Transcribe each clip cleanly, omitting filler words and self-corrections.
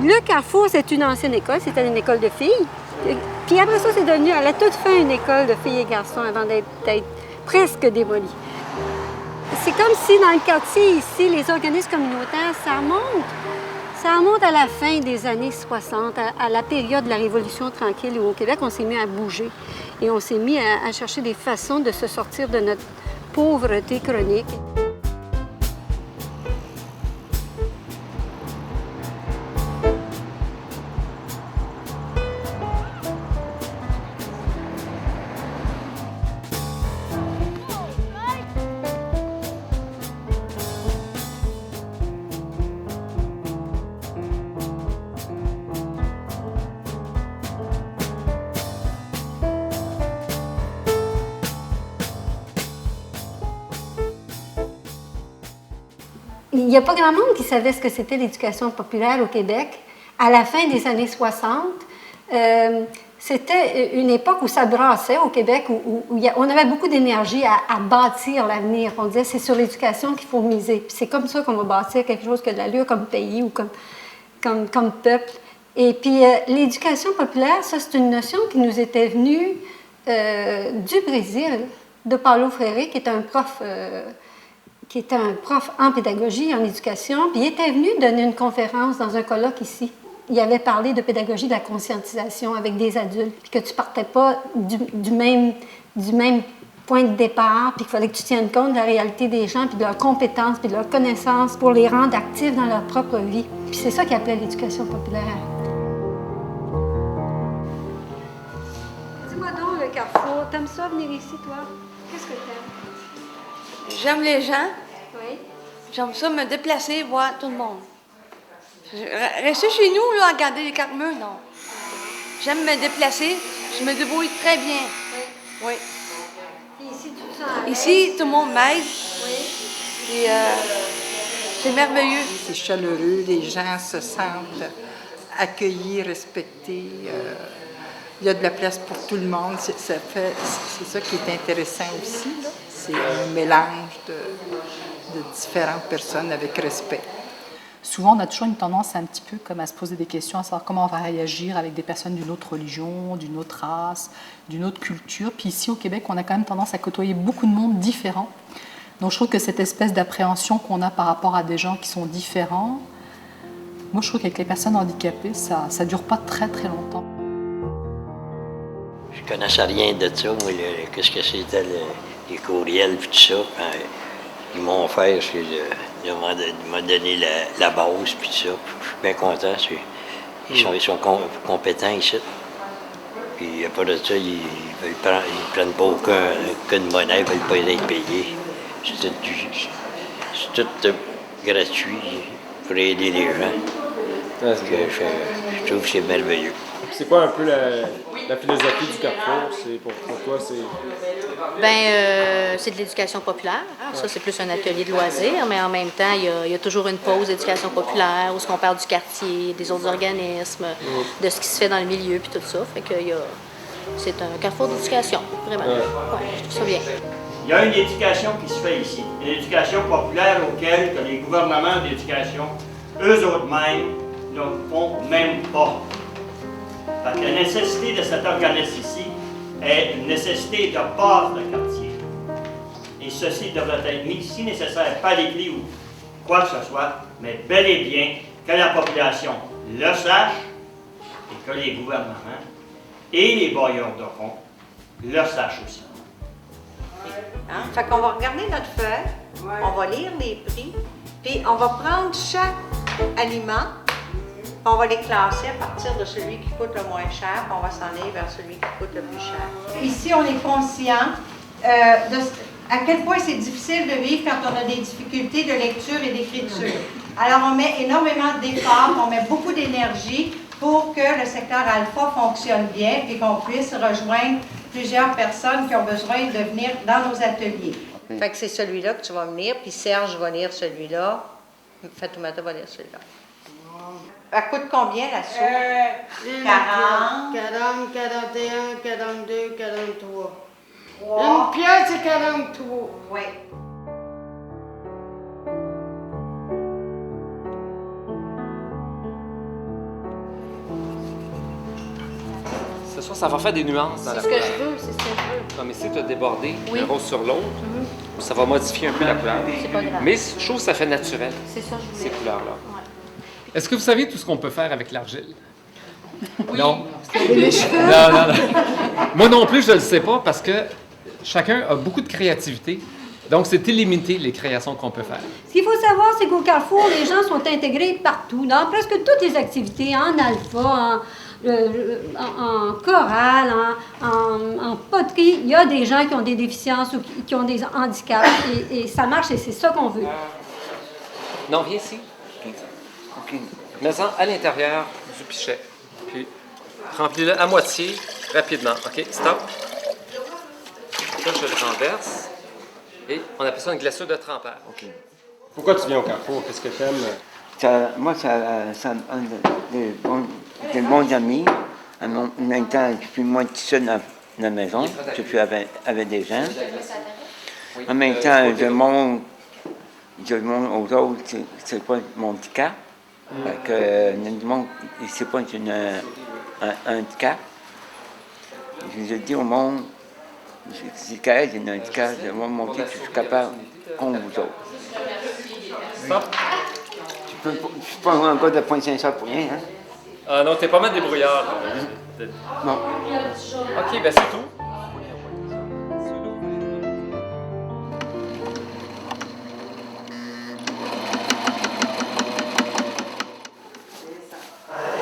Le Carrefour, c'est une ancienne école, c'était une école de filles. Puis après ça, c'est devenu à la toute fin une école de filles et garçons avant d'être presque démolie. C'est comme si dans le quartier ici, les organismes communautaires, ça remonte à la fin des années 60, à la période de la Révolution tranquille où au Québec, on s'est mis à bouger et on s'est mis à chercher des façons de se sortir de notre pauvreté chronique. Il n'y a pas grand monde qui savait ce que c'était l'éducation populaire au Québec. À la fin des années 60, c'était une époque où ça brassait au Québec, où on avait beaucoup d'énergie à bâtir l'avenir. On disait c'est sur l'éducation qu'il faut miser. Puis c'est comme ça qu'on va bâtir quelque chose qui a de l'allure comme pays ou comme peuple. Et puis l'éducation populaire, ça c'est une notion qui nous était venue du Brésil, de Paulo Freire, qui est un prof en pédagogie, en éducation, puis il était venu donner une conférence dans un colloque ici. Il avait parlé de pédagogie de la conscientisation avec des adultes, puis que tu partais pas du même point de départ, puis qu'il fallait que tu tiennes compte de la réalité des gens, puis de leurs compétences, puis de leurs connaissances pour les rendre actifs dans leur propre vie. Puis c'est ça qu'il appelait l'éducation populaire. Dis-moi donc, le Carrefour, t'aimes ça venir ici, toi? Qu'est-ce que t'aimes? J'aime les gens. Oui. J'aime ça me déplacer, voir tout le monde. Rester chez nous, là, à regarder les quatre murs, non. J'aime me déplacer. Je me débrouille très bien. Oui. Et ici, tout ça. Ici, tout le monde m'aide. Oui. Et c'est merveilleux. C'est chaleureux, les gens se sentent accueillis, respectés. Il y a de la place pour tout le monde. C'est ça qui est intéressant aussi, là. C'est un mélange de différentes personnes avec respect. Souvent, on a toujours une tendance un petit peu comme à se poser des questions, à savoir comment on va réagir avec des personnes d'une autre religion, d'une autre race, d'une autre culture. Puis ici, au Québec, on a quand même tendance à côtoyer beaucoup de monde différent. Donc, je trouve que cette espèce d'appréhension qu'on a par rapport à des gens qui sont différents, moi, je trouve qu'avec les personnes handicapées, ça ne dure pas très, très longtemps. Je connaissais rien de ça, moi, qu'est-ce que c'était les courriels et tout ça. Ils m'ont offert, ils m'ont donné la base puis tout ça. Je suis bien content. Ils sont compétents ici. Puis après de ça, ils ne prennent pas aucune monnaie, ils ne veulent pas être payés. C'est tout gratuit pour aider les gens. Ouais, je trouve que c'est merveilleux. C'est quoi un peu la philosophie du Carrefour? Pour toi, c'est... C'est de l'éducation populaire. Ça, c'est plus un atelier de loisirs, mais en même temps, il y a toujours une pause d'éducation populaire où on parle du quartier, des autres organismes, de ce qui se fait dans le milieu, puis tout ça. Fait que c'est un carrefour d'éducation, vraiment. Ouais, je trouve ça bien. Il y a une éducation qui se fait ici, une éducation populaire auquel que les gouvernements d'éducation, eux autres-mêmes, ne font même pas. Fait que la nécessité de cet organisme ici est une nécessité de base de quartier. Et ceci devrait être mis, si nécessaire, par l'église ou quoi que ce soit, mais bel et bien que la population le sache et que les gouvernements et les bailleurs de fonds le sachent aussi. Hein? Fait qu'on va regarder notre feuille, on va lire les prix, puis on va prendre chaque aliment, on va les classer à partir de celui qui coûte le moins cher, puis on va s'en aller vers celui qui coûte le plus cher. Ici, on est conscient à quel point c'est difficile de vivre quand on a des difficultés de lecture et d'écriture. Alors, on met énormément d'efforts, on met beaucoup d'énergie pour que le secteur alpha fonctionne bien et qu'on puisse rejoindre plusieurs personnes qui ont besoin de venir dans nos ateliers. Fait que c'est celui-là que tu vas venir, puis Serge va lire celui-là, Fatoumata va lire celui-là. Elle coûte combien la soupe? 40. 40, 41, 42, 43. 3. Une pièce, c'est 43. Oui. ce soit, ça va faire des nuances dans la C'est ce que couleur. je veux, c'est ce que je veux. Comme ici, tu as débordé Oui. un rose sur l'autre. Ça va modifier un peu la couleur. C'est pas grave. Mais je trouve que ça fait naturel, C'est ça que je ces voulais. couleurs-là. Ouais. Est-ce que vous savez tout ce qu'on peut faire avec l'argile? Oui. Non. Non. Moi non plus, je ne le sais pas parce que chacun a beaucoup de créativité. Donc, c'est illimité les créations qu'on peut faire. Ce qu'il faut savoir, c'est qu'au Carrefour, les gens sont intégrés partout, dans presque toutes les activités, en alpha, en chorale, en poterie. Il y a des gens qui ont des déficiences ou qui ont des handicaps et ça marche et c'est ça qu'on veut. Non, viens ici. Mets-en à l'intérieur du pichet. Puis, remplis-le à moitié, rapidement. OK, stop. Là, je le renverse. Et on appelle ça une glacure de trempeur. OK. Pourquoi tu viens au Carrefour? Qu'est-ce que tu aimes? Moi, ça de bons amis. En même temps, je suis moins tout seul dans la maison. Je suis avec des gens. En même temps, je montre aux autres c'est quoi mon handicap. C'est pas un handicap. Je dis au monde, c'est correct, j'ai un handicap, je vais montrer que je suis capable comme vous autres. Stop. Je suis pas un gars de .500 pour rien, hein? Ah non, t'es pas mal débrouillard. Non. OK, ben c'est tout.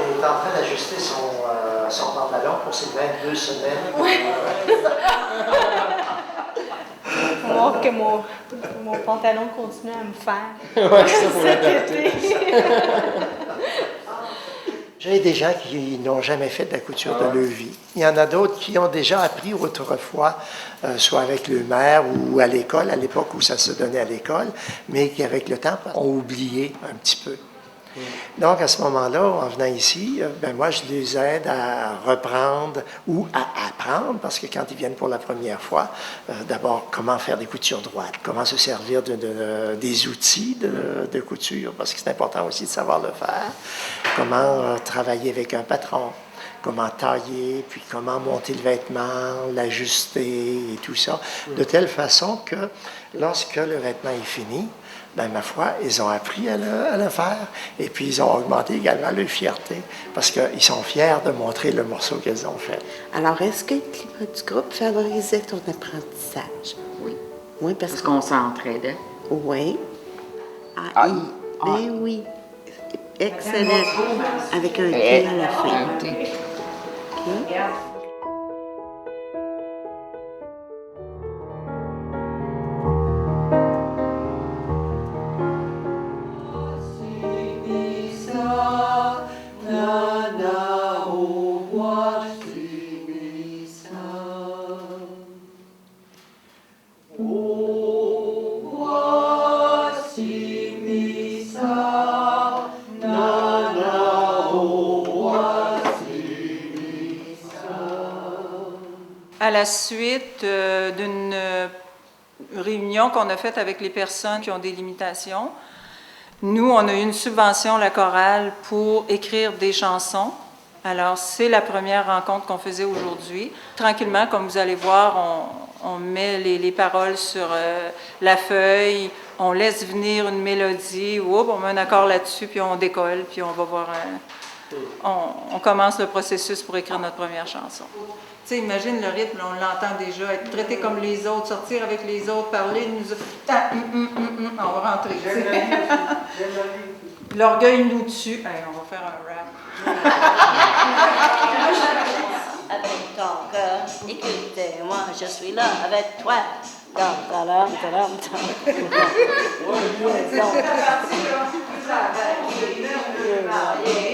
Il est en train d'ajuster son pantalon pour ses 22 semaines. Oui. Pour voir que mon pantalon continue à me faire. Ouais, ça pour cet l'adapter. été. J'ai des gens qui n'ont jamais fait de la couture de leur vie. Il y en a d'autres qui ont déjà appris autrefois, soit avec le maire ou à l'école, à l'époque où ça se donnait à l'école, mais qui, avec le temps, ont oublié un petit peu. Donc, à ce moment-là, en venant ici, moi, je les aide à reprendre ou à apprendre, parce que quand ils viennent pour la première fois, d'abord, comment faire des coutures droites, comment se servir des outils de couture, parce que c'est important aussi de savoir le faire, comment travailler avec un patron, comment tailler, puis comment monter le vêtement, l'ajuster et tout ça, de telle façon que lorsque le vêtement est fini, ma foi, ils ont appris à le faire et puis ils ont augmenté également leur fierté parce qu'ils sont fiers de montrer le morceau qu'ils ont fait. Alors, est-ce que le climat du groupe favorisait ton apprentissage? Oui. Oui, parce qu'on s'entraidait. Oui. Ben oui. Excellent. Avec un thé à la fin. Un thé. OK. À la suite d'une réunion qu'on a faite avec les personnes qui ont des limitations, nous, on a eu une subvention, la chorale, pour écrire des chansons. Alors, c'est la première rencontre qu'on faisait aujourd'hui. Tranquillement, comme vous allez voir, on met les paroles sur la feuille, on laisse venir une mélodie, on met un accord là-dessus, puis on décolle, puis on va voir on commence le processus pour écrire notre première chanson. Tu sais, imagine le rythme, on l'entend déjà, être traité comme les autres, sortir avec les autres, parler, nous... on va rentrer. L'orgueil nous tue. Hey, on va faire un rap. Avec ton cœur, écoutez-moi, je suis là avec toi.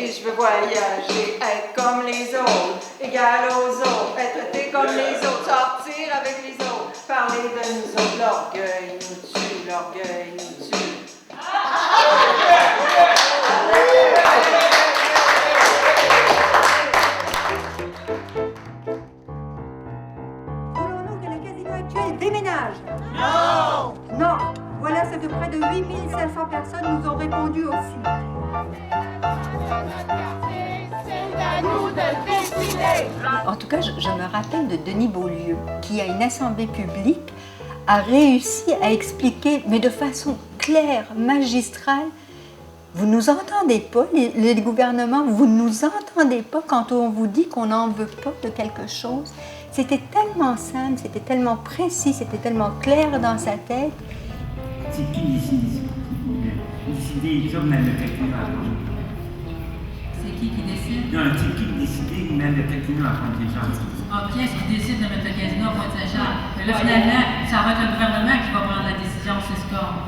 Je veux voyager, être comme les autres, égal aux autres, être traité comme les autres, sortir avec les autres, parler de nous autres. L'orgueil nous tue, l'orgueil nous tue. Voulons-nous que le casino actuel déménage? Non! Non! Voilà ce que près de 8500 personnes nous ont répondu aussi. C'est à nous de décider. En tout cas, je me rappelle de Denis Beaulieu, qui à une assemblée publique a réussi à expliquer, mais de façon claire, magistrale, vous ne nous entendez pas, les gouvernements, vous ne nous entendez pas quand on vous dit qu'on n'en veut pas de quelque chose. C'était tellement simple, c'était tellement précis, c'était tellement clair dans sa tête. C'est qui décide? Décider sur même le calcul à prendre. C'est qui décide? Non, c'est qui décide même le calcul à prendre les gens. Ah, qui est-ce qui décide de mettre le casino à Pointe-Saint-Charles? Mais là, finalement, ça va être le gouvernement qui va prendre la décision, c'est ce qu'on...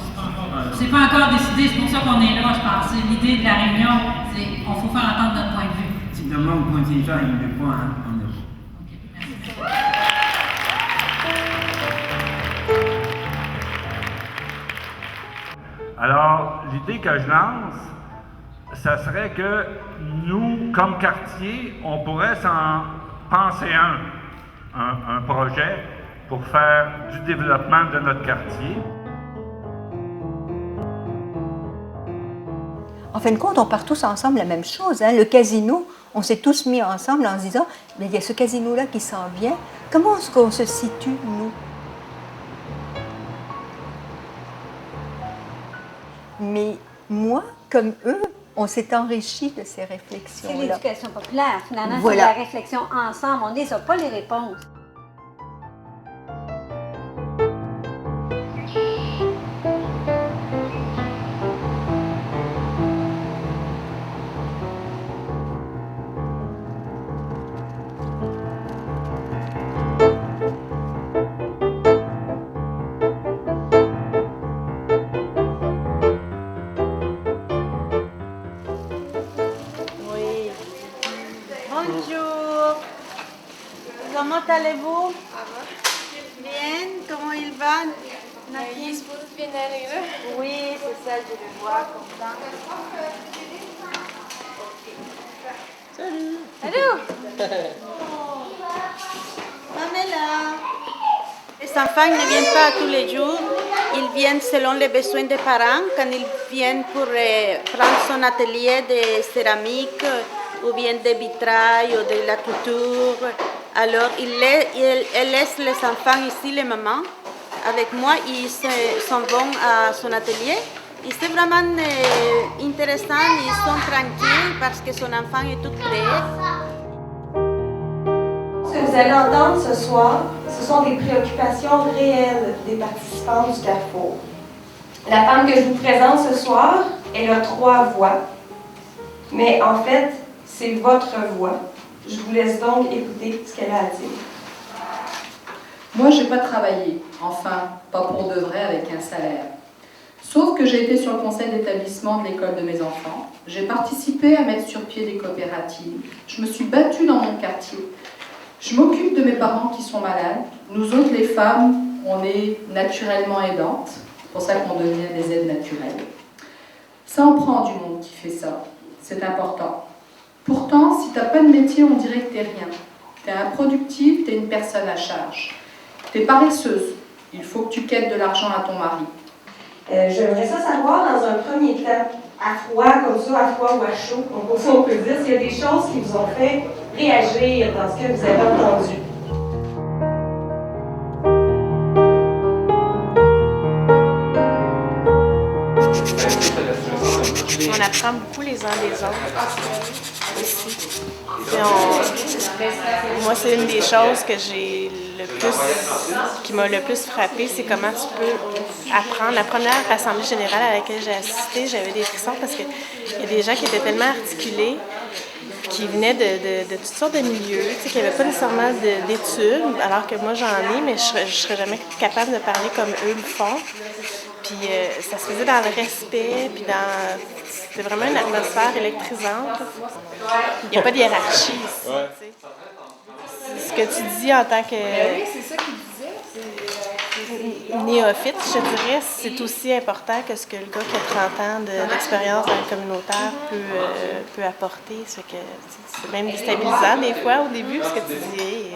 C'est pas encore décidé, c'est pour ça qu'on est là, je pense. L'idée de la réunion, c'est qu'on faut faire entendre notre point de vue. Si demain, au Pointe-Saint-Charles, il ne veut pas, hein, on a. Alors, l'idée que je lance, ça serait que nous, comme quartier, on pourrait s'en penser un projet pour faire du développement de notre quartier. En fin de compte, on part tous ensemble la même chose. Hein? Le casino, on s'est tous mis ensemble en se disant, mais il y a ce casino-là qui s'en vient. Comment est-ce qu'on se situe, nous? Mais moi, comme eux, on s'est enrichi de ces réflexions-là. C'est l'éducation populaire, finalement, Voilà. c'est la réflexion ensemble. On n'a pas les réponses. Bonjour. Comment allez-vous? Bien, comment il va? Il est supposé bien aller là. Oui, c'est ça, je le vois comme ça. Salut. Allô? Pamela. Les enfants ne viennent pas tous les jours. Ils viennent selon les besoins des parents. Quand ils viennent pour prendre son atelier de céramique ou bien de vitrail ou de la couture, alors elle laisse les enfants ici, les mamans. Avec moi, ils s'en vont à son atelier. Et c'est vraiment intéressant, ils sont tranquilles parce que son enfant est tout prêt. Ce que vous allez entendre ce soir, ce sont des préoccupations réelles des participants du Carrefour. La femme que je vous présente ce soir, elle a 3 voix, mais en fait, c'est votre voix. Je vous laisse donc écouter ce qu'elle a à dire. Moi, je n'ai pas travaillé, enfin, pas pour de vrai avec un salaire. Sauf que j'ai été sur le conseil d'établissement de l'école de mes enfants. J'ai participé à mettre sur pied des coopératives. Je me suis battue dans mon quartier. Je m'occupe de mes parents qui sont malades. Nous autres, les femmes, on est naturellement aidantes. C'est pour ça qu'on devient des aides naturelles. Ça en prend du monde qui fait ça. C'est important. Pourtant, si tu n'as pas de métier, on dirait que tu n'es rien. Tu es improductive, tu es une personne à charge. Tu es paresseuse. Il faut que tu quêtes de l'argent à ton mari. J'aimerais ça savoir dans un premier temps, à froid comme ça, à froid ou à chaud, on peut dire s'il y a des choses qui vous ont fait réagir dans ce que vous avez entendu. On apprend beaucoup les uns des autres aussi. Moi, c'est une des choses que qui m'a le plus frappée, c'est comment tu peux apprendre. La première assemblée générale à laquelle j'ai assisté, j'avais des frissons parce qu'il y a des gens qui étaient tellement articulés, qui venaient de toutes sortes de milieux, qui n'avaient pas nécessairement d'études, alors que moi j'en ai, mais je ne serais jamais capable de parler comme eux le font. Puis ça se faisait dans le respect, puis c'était vraiment une atmosphère électrisante. Il n'y a pas de hiérarchie ici. Ouais. Ce que tu dis en tant que c'est ça qu'il disait. néophyte, je dirais, c'est aussi important que ce que le gars qui a 30 ans d'expérience dans le communautaire peut apporter. C'est même déstabilisant des fois au début, parce que tu dis...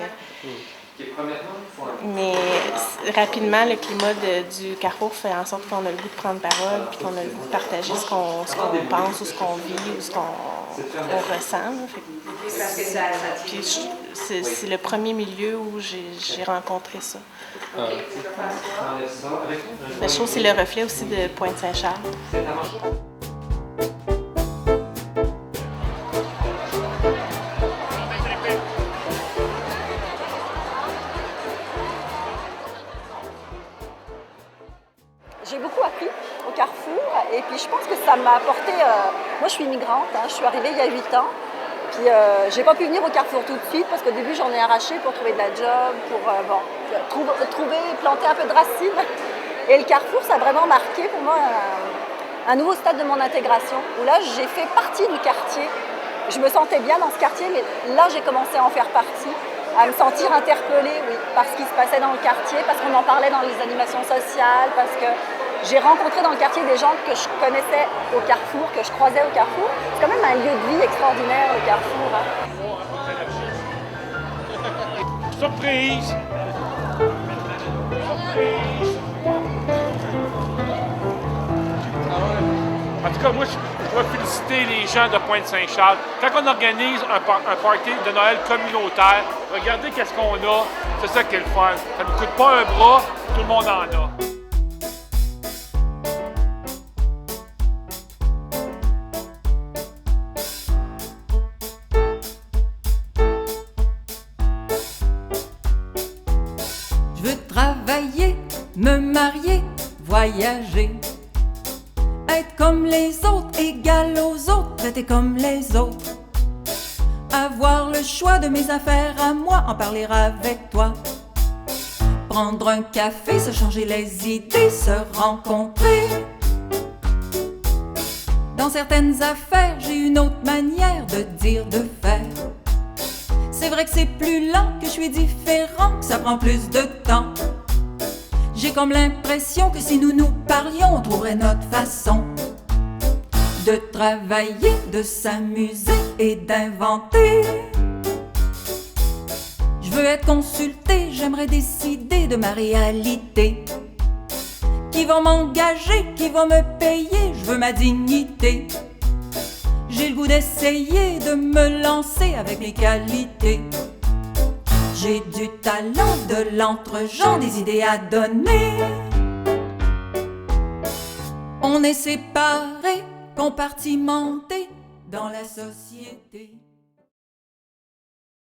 Mais rapidement, le climat du Carrefour fait en sorte qu'on a le goût de prendre parole, puis qu'on a le goût de partager ce qu'on pense, ou ce qu'on vit, ou ce qu'on on ressent. Là. Puis c'est le premier milieu où j'ai rencontré ça. Mais je trouve que c'est le reflet aussi de Pointe-Saint-Charles. J'ai beaucoup appris au Carrefour et puis je pense que ça m'a apporté... moi, je suis immigrante, hein, je suis arrivée il y a 8 ans. Puis j'ai pas pu venir au Carrefour tout de suite parce qu'au début, j'en ai arraché pour trouver de la job, pour planter un peu de racines. Et le Carrefour, ça a vraiment marqué pour moi un nouveau stade de mon intégration où là, j'ai fait partie du quartier. Je me sentais bien dans ce quartier, mais là, j'ai commencé à en faire partie, à me sentir interpellée, oui, par ce qui se passait dans le quartier, parce qu'on en parlait dans les animations sociales, parce que j'ai rencontré dans le quartier des gens que je connaissais au Carrefour, que je croisais au Carrefour. C'est quand même un lieu de vie extraordinaire, le Carrefour. Hein. Surprise! Surprise! En tout cas, moi, je dois féliciter les gens de Pointe-Saint-Charles. Quand on organise un party de Noël communautaire, regardez qu'est-ce qu'on a. C'est ça qui est le fun. Ça ne nous coûte pas un bras, tout le monde en a. Je veux travailler, me marier, voyager. Être comme les autres, égal aux autres, traiter comme les autres. Avoir le choix de mes affaires à moi, en parler avec toi. Prendre un café, se changer les idées, se rencontrer. Dans certaines affaires, j'ai une autre manière de dire, de faire. C'est vrai que c'est plus lent, que je suis différent, que ça prend plus de temps. J'ai comme l'impression que si nous nous parlions, on trouverait notre façon de travailler, de s'amuser et d'inventer. Je veux être consultée, j'aimerais décider de ma réalité. Qui va m'engager, qui va me payer, je veux ma dignité. J'ai le goût d'essayer de me lancer avec mes qualités. J'ai du talent, de l'entre-gens, des idées à donner. On est séparés, compartimentés dans la société.